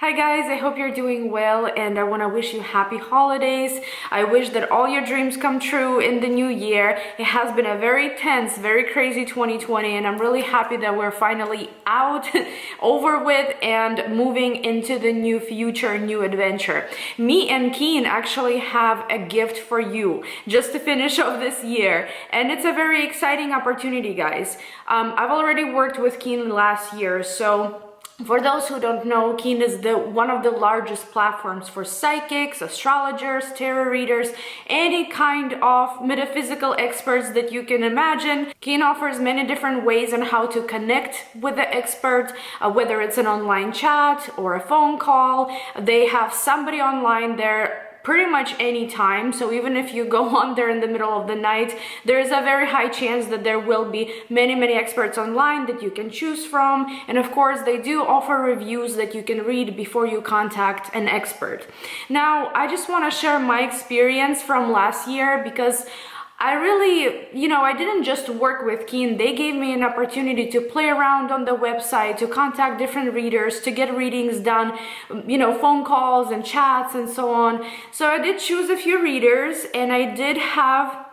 Hi guys, I hope you're doing well and I want to wish you happy holidays. I wish that all your dreams come true in the new year. It has been a very tense, very crazy 2020 and I'm really happy that we're finally out, over with and moving into the new future, new adventure. Me and Keen actually have a gift for you just to finish off this year and it's a very exciting opportunity, guys. I've already worked with Keen last year, so for those who don't know, Keen is one of the largest platforms for psychics, astrologers, tarot readers, any kind of metaphysical experts that you can imagine. Keen offers many different ways on how to connect with the expert, whether it's an online chat or a phone call. They have somebody online there pretty much any time, so even if you go on there in the middle of the night, there is a very high chance that there will be many experts online that you can choose from. And of course they do offer reviews that you can read before you contact an expert. Now I just want to share my experience from last year, because I really, I didn't just work with Keen. They gave me an opportunity to play around on the website, to contact different readers, to get readings done, phone calls and chats and so on. So I did choose a few readers and I did have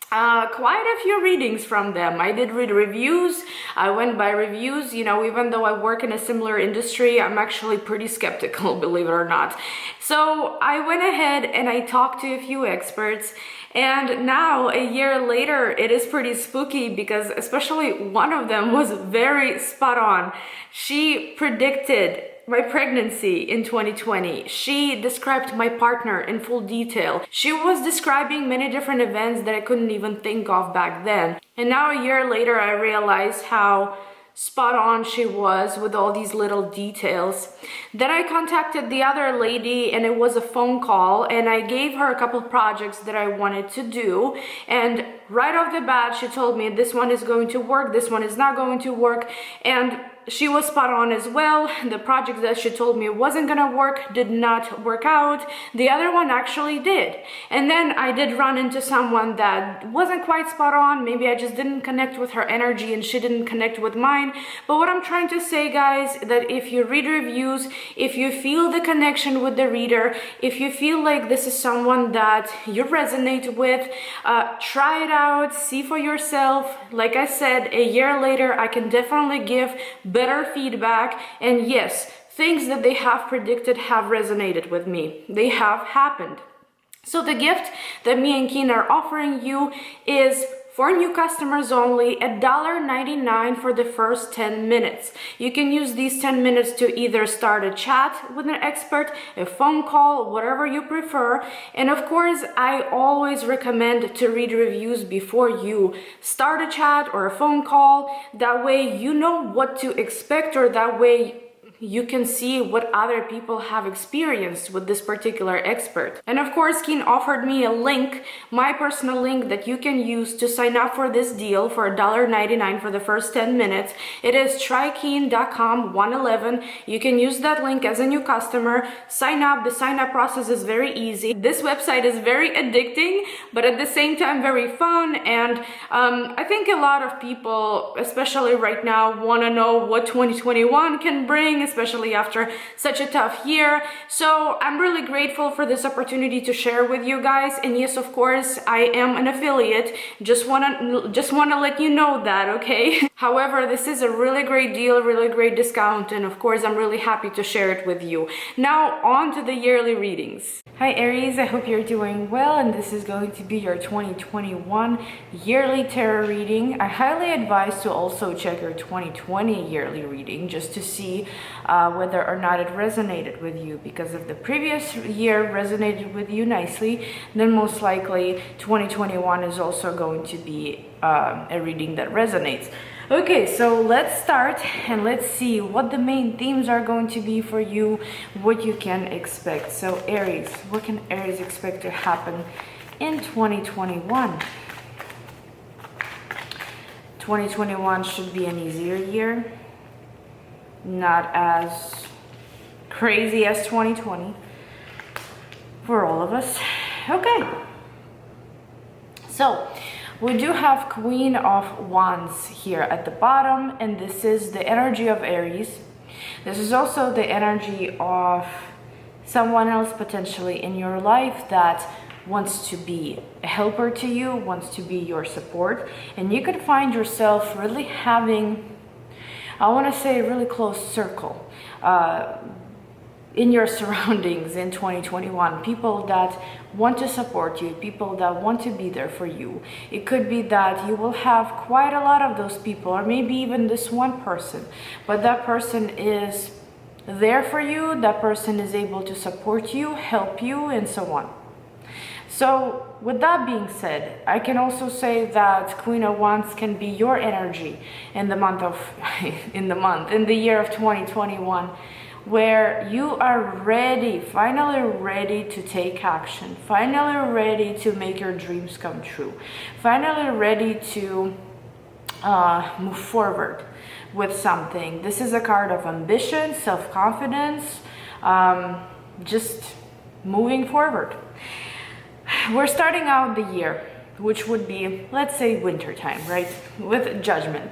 quite a few readings from them. I did read reviews. I went by reviews. Even though I work in a similar industry, I'm actually pretty skeptical, believe it or not. So I went ahead and I talked to a few experts. And now, a year later, it is pretty spooky because especially one of them was very spot on. She predicted my pregnancy in 2020. She described my partner in full detail. She was describing many different events that I couldn't even think of back then. And now a year later, I realized how spot on she was with all these little details. Then I contacted the other lady and it was a phone call and I gave her a couple of projects that I wanted to do, and right off the bat she told me this one is going to work, this one is not going to work, and she was spot on as well. The project that she told me wasn't gonna work did not work out. The other one actually did. And then I did run into someone that wasn't quite spot on. Maybe I just didn't connect with her energy and she didn't connect with mine. But what I'm trying to say, guys, that if you read reviews, if you feel the connection with the reader, if you feel like this is someone that you resonate with, try it out, see for yourself. Like I said, a year later, I can definitely give better feedback, and yes, things that they have predicted have resonated with me. They have happened. So the gift that me and Keen are offering you is for new customers only, $1.99 for the first 10 minutes. You can use these 10 minutes to either start a chat with an expert, a phone call, whatever you prefer. And of course, I always recommend to read reviews before you start a chat or a phone call. That way you know what to expect, or that way you can see what other people have experienced with this particular expert. And of course, Keen offered me a link, my personal link, that you can use to sign up for this deal for $1.99 for the first 10 minutes. It is trykeen.com/111. You can use that link as a new customer, sign up. The sign up process is very easy. This website is very addicting, but at the same time very fun. And I think a lot of people, especially right now, want to know what 2021 can bring, especially after such a tough year. So I'm really grateful for this opportunity to share with you guys. And yes, of course, I am an affiliate. Just wanna let you know that, okay? However, this is a really great deal, really great discount, and of course, I'm really happy to share it with you. Now, on to the yearly readings. Hi Aries, I hope you're doing well, and this is going to be your 2021 yearly tarot reading. I highly advise to also check your 2020 yearly reading just to see whether or not it resonated with you, because if the previous year resonated with you nicely, then most likely 2021 is also going to be a reading that resonates. Okay, so let's start and let's see what the main themes are going to be for you, what you can expect. So Aries, what can Aries expect to happen in 2021? 2021 should be an easier year, not as crazy as 2020 for all of us. Okay, so we do have Queen of Wands here at the bottom, and this is the energy of Aries. This is also the energy of someone else potentially in your life that wants to be a helper to you, wants to be your support, and you could find yourself really having, I want to say, a really close circle in your surroundings in 2021. People that want to support you, people that want to be there for you. It could be that you will have quite a lot of those people, or maybe even this one person, but that person is there for you, that person is able to support you, help you, and so on. So with that being said, I can also say that Queen of Wands can be your energy in the year of 2021, where you are ready, finally ready to take action, finally ready to make your dreams come true, finally ready to move forward with something. This is a card of ambition, self-confidence, just moving forward. We're starting out the year, which would be, let's say, winter time, right? With Judgment.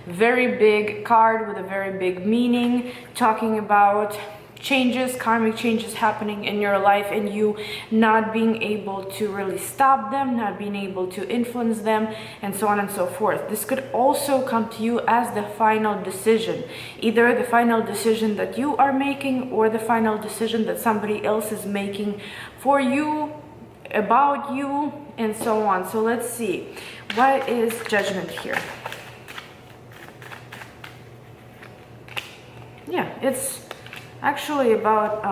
Very big card with a very big meaning, talking about changes, karmic changes happening in your life, and you not being able to really stop them, not being able to influence them, and so on and so forth. This could also come to you as the final decision, either the final decision that you are making or the final decision that somebody else is making for you, about you, and so on. So let's see, what is Judgment here? Yeah, it's actually about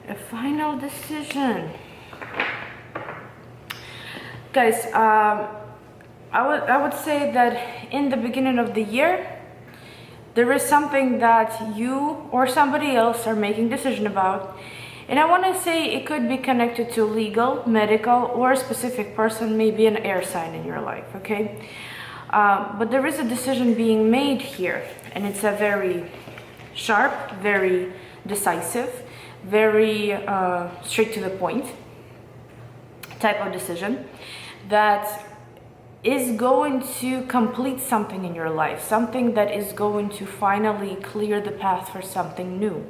a final decision. Guys, I would say that in the beginning of the year, there is something that you or somebody else are making decision about. And I want to say it could be connected to legal, medical, or a specific person, maybe an air sign in your life, okay? But there is a decision being made here, and it's a very sharp, very decisive, very straight to the point type of decision that is going to complete something in your life, something that is going to finally clear the path for something new.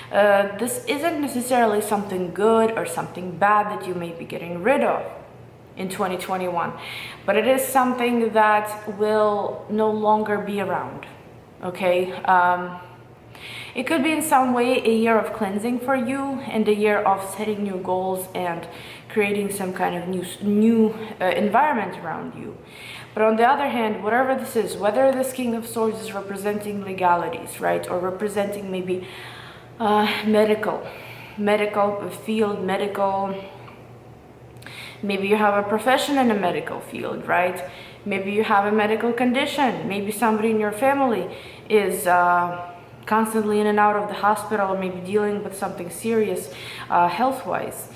This isn't necessarily something good or something bad that you may be getting rid of in 2021, but it is something that will no longer be around, okay? It could be in some way a year of cleansing for you and a year of setting new goals and creating some kind of new environment around you. But on the other hand, whatever this is, whether this King of Swords is representing legalities, right, or representing maybe medical field, maybe you have a profession in a medical field, right? Maybe you have a medical condition. Maybe somebody in your family is constantly in and out of the hospital, or maybe dealing with something serious health-wise.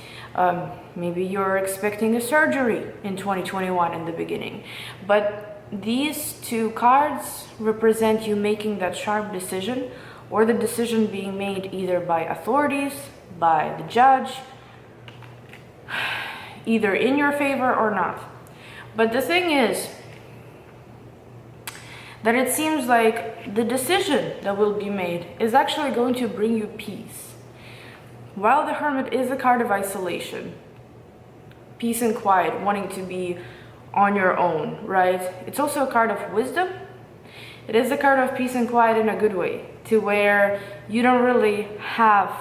Maybe you're expecting a surgery in 2021 in the beginning. But these two cards represent you making that sharp decision, or the decision being made either by authorities, by the judge, either in your favor or not. But the thing is that it seems like the decision that will be made is actually going to bring you peace. While the Hermit is a card of isolation, peace and quiet, wanting to be on your own, right? It's also a card of wisdom. It is a card of peace and quiet in a good way, to where you don't really have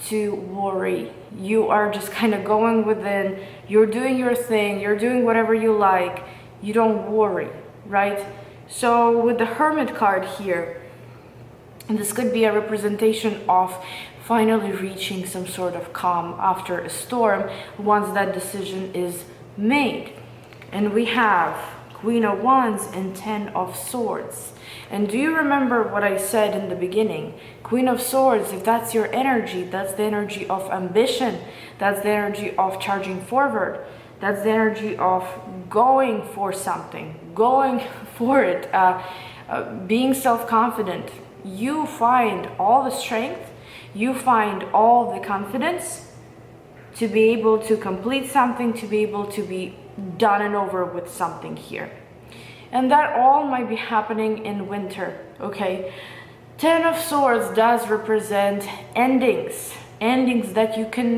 to worry. You are just kind of going within, you're doing your thing, you're doing whatever you like, you don't worry, right? So with the Hermit card here, this could be a representation of finally reaching some sort of calm after a storm once that decision is made. And we have Queen of Wands and Ten of Swords. And do you remember what I said in the beginning? Queen of Swords, if that's your energy, that's the energy of ambition, that's the energy of charging forward, that's the energy of going for something, going for it, being self-confident. You find all the strength, you find all the confidence to be able to complete something, to be able to be done and over with something here. And that all might be happening in winter, okay? Ten of Swords does represent endings. Endings that you can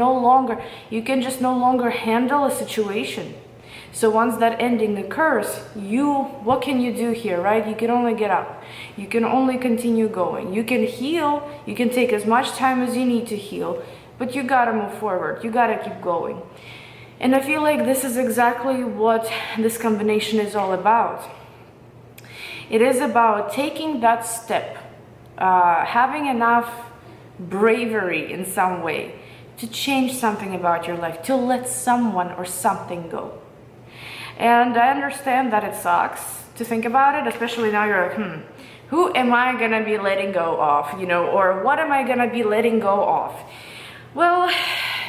just no longer handle a situation. So once that ending occurs, what can you do here, right? You can only get up. You can only continue going. You can heal. You can take as much time as you need to heal, but you gotta move forward. You gotta keep going. And I feel like this is exactly what this combination is all about. It is about taking that step, having enough bravery in some way to change something about your life, to let someone or something go. And I understand that it sucks to think about it, especially now you're like, who am I gonna be letting go of, you know, or what am I gonna be letting go of? Well,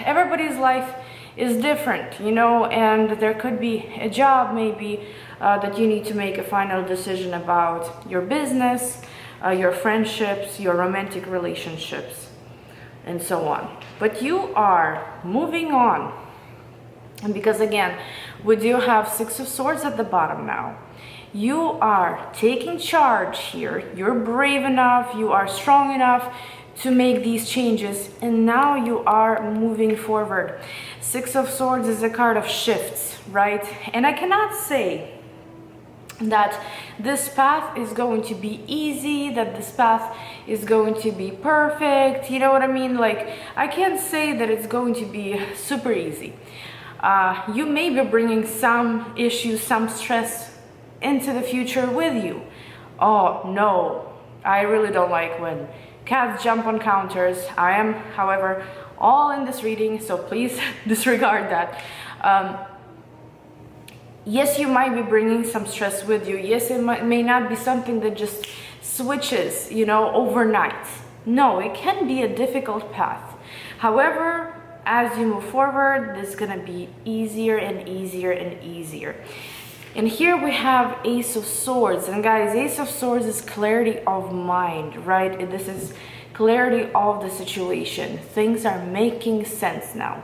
everybody's life is different, you know, and there could be a job maybe that you need to make a final decision about, your business, your friendships, your romantic relationships, and so on. But you are moving on. And because again, we do have Six of Swords at the bottom now. You are taking charge here. You're brave enough, you are strong enough to make these changes, and now you are moving forward. Six of Swords is a card of shifts, right? And I cannot say that this path is going to be easy, that this path is going to be perfect, you know what I mean? Like, I can't say that it's going to be super easy. You may be bringing some issues, some stress into the future with you. Oh no, I really don't like when cats jump on counters. I am, however, all in this reading, so please disregard that. Yes, you might be bringing some stress with you. Yes, it may not be something that just switches, you know, overnight. No, it can be a difficult path. However, as you move forward, this is gonna be easier and easier and easier. And here we have Ace of Swords. And guys, Ace of Swords is clarity of mind, right? This is clarity of the situation. Things are making sense now.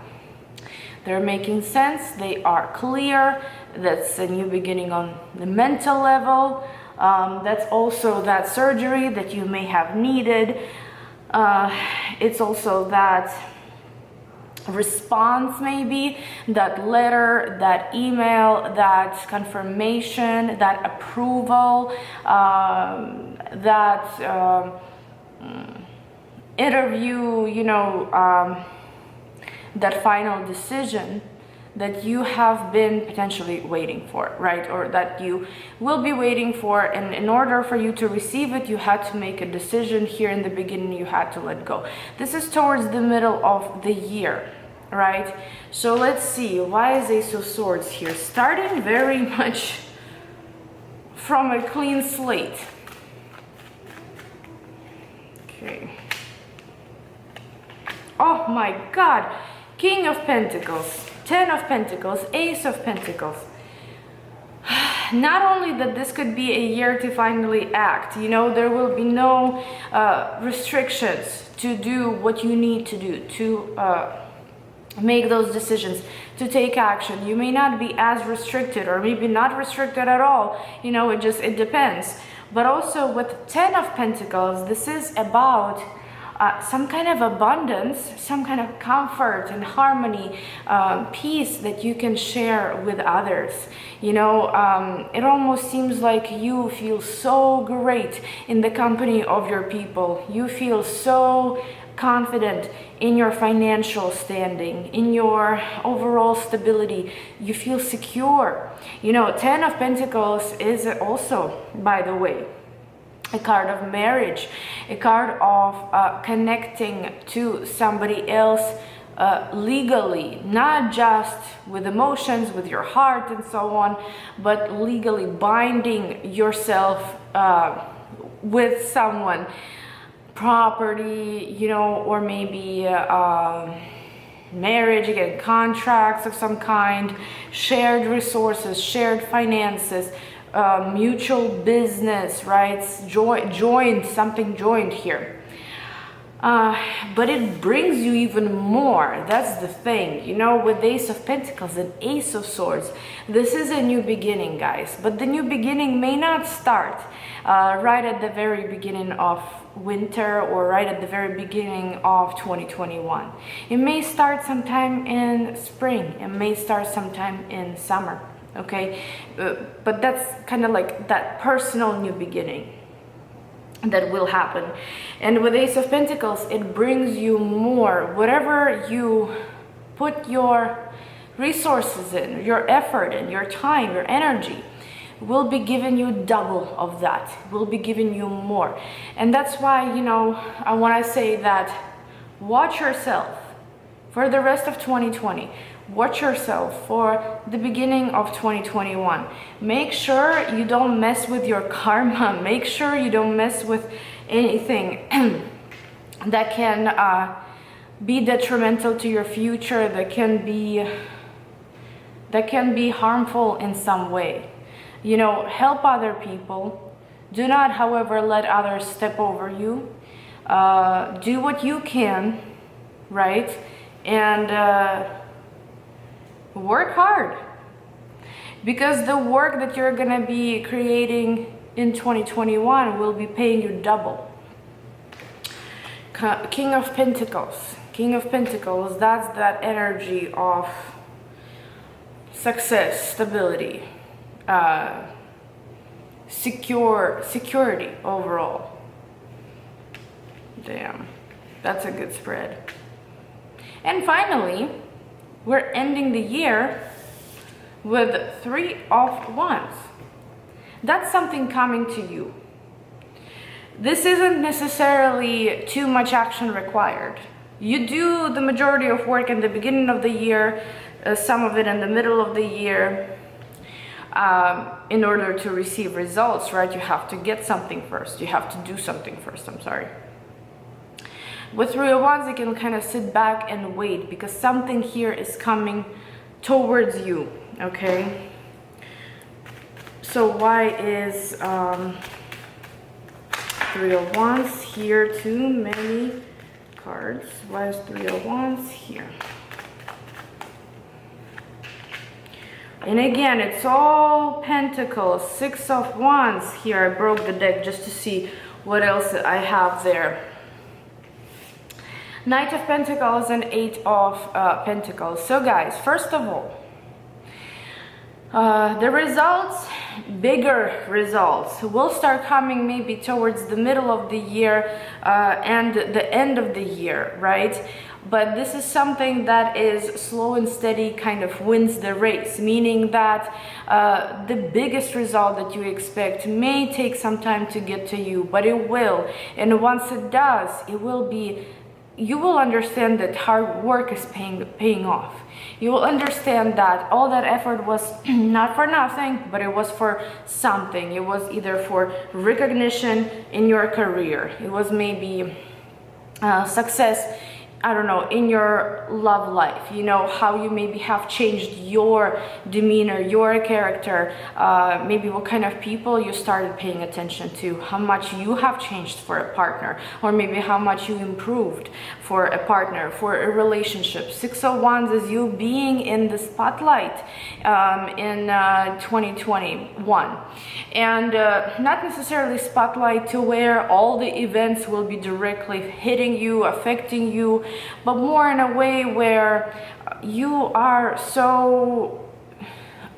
They're making sense, they are clear. That's a new beginning on the mental level. That's also that surgery that you may have needed. It's also that response, maybe that letter, that email, that confirmation, that approval, that interview, you know, that final decision that you have been potentially waiting for, right? Or that you will be waiting for, and in order for you to receive it, you had to make a decision here in the beginning, you had to let go. This is towards the middle of the year, right? So let's see, why is Ace of Swords here? Starting very much from a clean slate. Okay. Oh my God, King of Pentacles, Ten of Pentacles, Ace of Pentacles. Not only that this could be a year to finally act, you know, there will be no restrictions to do what you need to do, to make those decisions, to take action. You may not be as restricted, or maybe not restricted at all, you know, it depends. But also with Ten of Pentacles, this is about some kind of abundance, some kind of comfort and harmony, peace that you can share with others. You know, it almost seems like you feel so great in the company of your people. You feel so confident in your financial standing, in your overall stability. You feel secure. You know, Ten of Pentacles is also, by the way, a card of marriage, a card of connecting to somebody else legally, not just with emotions, with your heart and so on, but legally binding yourself with someone, property, you know, or maybe marriage, again, contracts of some kind, shared resources, shared finances, mutual business, right? Joined, something joined here. But it brings you even more. That's the thing, you know, with the Ace of Pentacles and Ace of Swords. This is a new beginning, guys, but the new beginning may not start right at the very beginning of winter or right at the very beginning of 2021. It may start sometime in spring. It may start sometime in summer, okay? But that's kind of like that personal new beginning that will happen. And with Ace of Pentacles, it brings you more. Whatever you put your resources in, your effort in, your time, your energy, will be giving you double of that, will be giving you more. And that's why, you know, I want to say that watch yourself for the rest of 2020. Watch yourself for the beginning of 2021. Make sure you don't mess with your karma. Make sure you don't mess with anything that can be detrimental to your future, that can be harmful in some way. You know, help other people. Do not, however, let others step over you. Do what you can, right? And work hard, because the work that you're gonna be creating in 2021 will be paying you double. King of Pentacles. King of Pentacles, that's that energy of success, stability, security overall. Damn, that's a good spread. And finally, we're ending the year with 3 of Wands. That's something coming to you. This isn't necessarily too much action required. You do the majority of work in the beginning of the year, some of it in the middle of the year. In order to receive results, right? You have to get something first. You have to do something first, I'm sorry. With 3 of Wands, you can kind of sit back and wait, because something here is coming towards you, okay? So why is 3 of Wands here? Too many cards. Why is 3 of Wands here? And again, it's all Pentacles. 6 of Wands here. I broke the deck just to see what else I have there. Knight of Pentacles and 8 of Pentacles. So guys, first of all, the results, bigger results, will start coming maybe towards the middle of the year and the end of the year, right? But this is something that is slow and steady, kind of wins the race, meaning that the biggest result that you expect may take some time to get to you, but it will. And once it does, it will be, you will understand that hard work is paying off. You will understand that all that effort was not for nothing, but it was for something. It was either for recognition in your career. It was maybe success, I don't know, in your love life, you know, how you maybe have changed your demeanor, your character, maybe what kind of people you started paying attention to, how much you have changed for a partner, or maybe how much you improved for a partner, for a relationship. 6 of Wands is you being in the spotlight in 2021. And not necessarily spotlight to where all the events will be directly hitting you, affecting you, but more in a way where you are so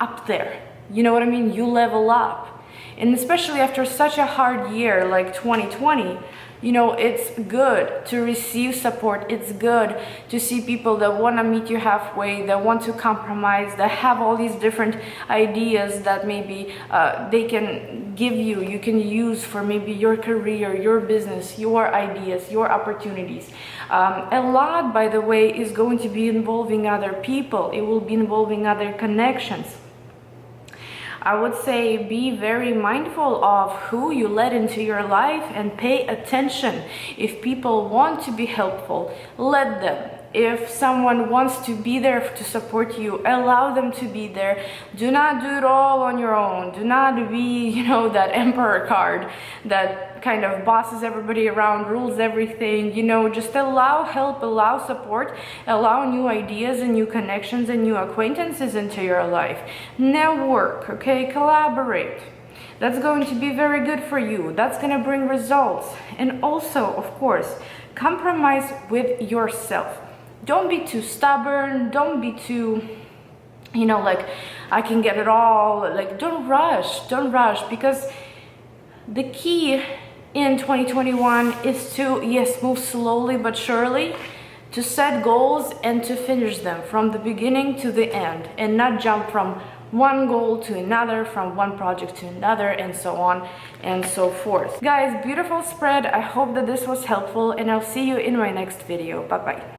up there. You know what I mean? You level up. And especially after such a hard year like 2020, you know, it's good to receive support. It's good to see people that want to meet you halfway, that want to compromise, that have all these different ideas that maybe they can give you, you can use for maybe your career, your business, your ideas, your opportunities. A lot, by the way, is going to be involving other people. It will be involving other connections. I would say be very mindful of who you let into your life and pay attention. If people want to be helpful, let them. If someone wants to be there to support you, allow them to be there. Do not do it all on your own. Do not be, you know, that emperor card that that kind of bosses everybody around, rules everything. You know, just allow help, allow support, allow new ideas and new connections and new acquaintances into your life. Network, okay? Collaborate. That's going to be very good for you. That's going to bring results. And also, of course, compromise with yourself. Don't be too stubborn. Don't be too, you know, like, I can get it all. Like, don't rush, because the key in 2021 is to, yes, move slowly but surely, to set goals and to finish them from the beginning to the end, and not jump from one goal to another, from one project to another, and so on and so forth. Guys, beautiful spread. I hope that this was helpful, and I'll see you in my next video. Bye bye.